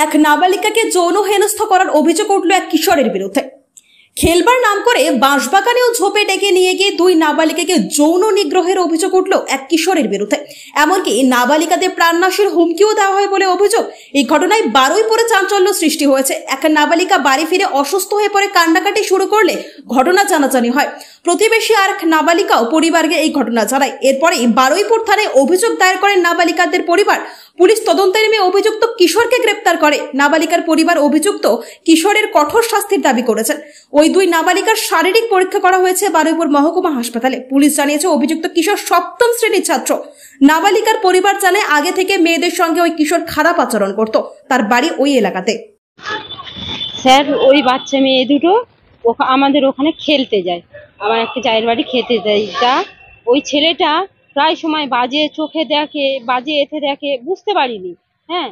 এক নাবালিকাকে যৌন হেনস্থা করার অভিযোগ উঠল এক কিশোরের বিরুদ্ধে। খেলবার নাম করে বাঁশবাগানেও ঝোপে ডেকে নিয়ে গিয়ে দুই নাবালিকাকে যৌন নিগ্রহের অভিযোগ উঠল এক কিশোরের বিরুদ্ধে। এমনকি নাবালিকাদের প্রাণনাশের হুমকিও দেওয়া হয় বলে অভিযোগ। এই ঘটনায় বারুইপুরে চাঞ্চল্য সৃষ্টি হয়েছে। এক নাবালিকা বাড়ি ফিরে অসুস্থ হয়ে পড়ে কান্নাকাটি শুরু করলে ঘটনা জানাজানি হয়। প্রতিবেশী আর এক নাবালিকাও পরিবারকে এই ঘটনা জানায়। এরপরেই বারুইপুর থানায় অভিযোগ দায়ের করেন নাবালিকাদের পরিবার। পুলিশ তদন্তে নেমে অভিযুক্ত কিশোরকে গ্রেপ্তার করে। নাবালিকার পরিবার অভিযুক্ত কিশোরের কঠোর শাস্তির দাবি করেছেন। ওই দুই নাবালিকার শারীরিক পরীক্ষা করা হয়েছে বারুইপুর মহকুমা হাসপাতালে। পুলিশ জানিয়েছে অভিযুক্ত কিশোর সপ্তম শ্রেণীর ছাত্র। নাবালিকার পরিবার জানায় আগে থেকে মেয়েদের সঙ্গে ওই কিশোর খারাপ আচরণ করত। তার বাড়ি ওই এলাকাতে। স্যার, ওই বাচ্চা মেয়ে দুটো আমাদের ওখানে খেলতে যায়। আমার একটা জায়ের বাড়ি খেতে যায়। ওই ছেলেটা প্রায় সময় বাজে চোখে দেখে, বাজে এতে দেখে, বুঝতে পারিনি। হ্যাঁ,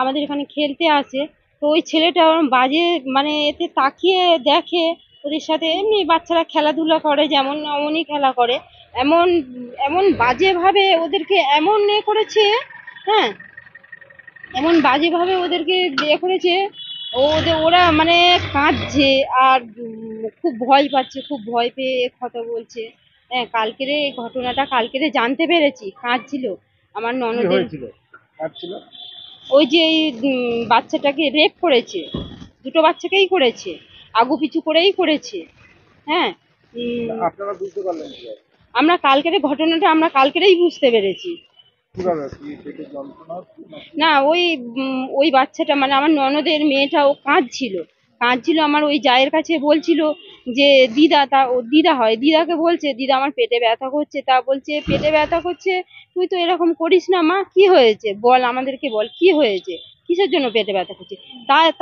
আমাদের এখানে খেলতে আসে। তো ওই ছেলেটা বাজে মানে এতে তাকিয়ে দেখে, ওদের সাথে এমনি বাচ্চারা খেলাধুলা করে যেমন অমনই খেলা করে। এমন এমন বাজেভাবে ওদেরকে এমন করেছে। হ্যাঁ, এমন বাজেভাবে ওদেরকে করেছে। ওরা মানে কাঁদছে আর খুব ভয় পাচ্ছে, খুব ভয় পেয়ে কথা বলছে। হ্যাঁ, কালকের এই ঘটনাটা কালকেরে জানতে পেরেছি। কাঁদছিল আমার ননদের। ওই যে বাচ্চাটাকে রেপ করেছে, দুটো বাচ্চাকেই করেছে, আগু পিছু করেই করেছে। হ্যাঁ, আপনারা বুঝতে পারলেন আমরা কালকের ঘটনাটা আমরা কালকেরেই বুঝতে পেরেছি। না, ওই বাচ্চাটা মানে আমার ননদের মেয়েটা ও কাঁদছিল। আমার ওই জায়ের কাছে বলছিল যে দিদা, ও দিদা হয়, দিদাকে বলছে দিদা আমার পেটে ব্যথা করছে। তা বলছে পেটে ব্যথা করছে, তুই তো এরকম করিস না মা, কি হয়েছে বল, আমাদেরকে বল কি হয়েছে, কিসের জন্য পেটে ব্যথা করছে।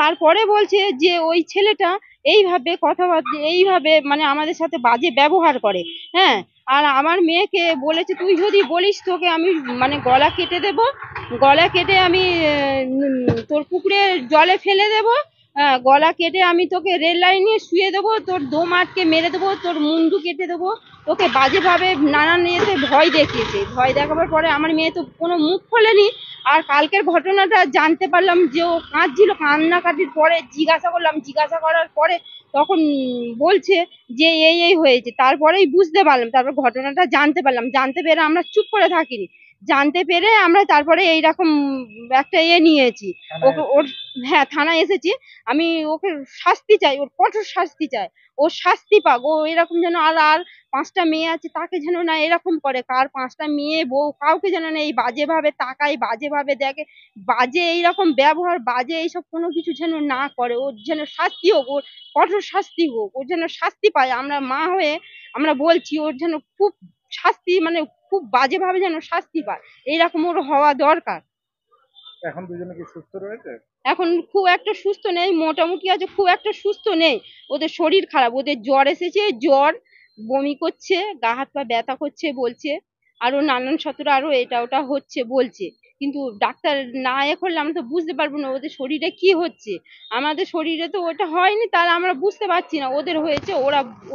তারপরে বলছে যে ওই ছেলেটা এইভাবে কথাবার্তা, এইভাবে মানে আমাদের সাথে বাজে ব্যবহার করে। হ্যাঁ, আর আমার মেয়েকে বলেছে তুই যদি বলিস তোকে আমি মানে গলা কেটে দেব, গলা কেটে আমি তোর পুকুরে জলে ফেলে দেব, গলা কেটে আমি তোকে রেল লাইনে শুয়ে দেবো, তোর দম আটকে মেরে দেবো, তোর মুন্ডু কেটে দেবো। তোকে বাজেভাবে নানান ইয়েতে ভয় দেখিয়েছে। ভয় দেখাবার পরে আমার মেয়ে তো কোনো মুখ খোলেনি। আর কালকের ঘটনাটা জানতে পারলাম যে ও কাঁদছিল। কান্নাকাটির পরে জিজ্ঞাসা করলাম, জিজ্ঞাসা করার পরে তখন বলছে যে এই হয়েছে। তারপরেই বুঝতে পারলাম, তারপর ঘটনাটা জানতে পারলাম। জানতে পেরে আমরা চুপ করে থাকিনি, জানতে পেরে আমরা তারপরে এইরকম একটা নিয়েছি। ওকে হ্যাঁ, থানায় এসেছি। আমি ওকে শাস্তি চাই, ওর কঠোর শাস্তি চাই। ও শাস্তি পাক। ও এরকম যেন আর 5টা মেয়ে আছে তাকে যেন না এরকম করে, কার 5টা মেয়ে বউ কাউকে যেন না এই বাজেভাবে তাকায়, বাজেভাবে দেখে, বাজে এইরকম ব্যবহার, বাজে এইসব কোনো কিছু যেন না করে। ওর যেন শাস্তি হোক, ওর কঠোর শাস্তি হোক, ওর যেন শাস্তি পায়। আমরা মা হয়ে আমরা বলছি ওর যেন খুব শাস্তি, মানে খুব বাজেভাবে যেন শাস্তি পায়, এইরকম ওর হওয়া দরকার। এখন দুজনে কি সুস্থ রয়েছে? এখন খুব একটা সুস্থ নেই, মোটামুটি আছে, খুব একটা সুস্থ নেই। ওদের শরীর খারাপ, ওদের জ্বর এসেছে, জ্বর, বমি করছে, গা হাত পা ব্যথা করছে বলছে, আরো নানান শতরা আরো এটা ওটা হচ্ছে বলছে। কিন্তু ডাক্তার না করলে আমরা তো বুঝতে পারবো না ওদের শরীরে কি হচ্ছে। আমাদের শরীরে তো ওটা হয়নি, তাহলে আমরা বুঝতে পারছি না। ওদের হয়েছে,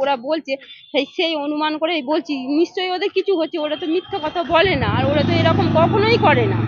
ওরা বলছে, সেই অনুমান করেই বলছি নিশ্চয়ই ওদের কিছু হচ্ছে। ওরা তো মিথ্যা কথা বলে না, আর ওরা তো এরকম কখনোই করে না।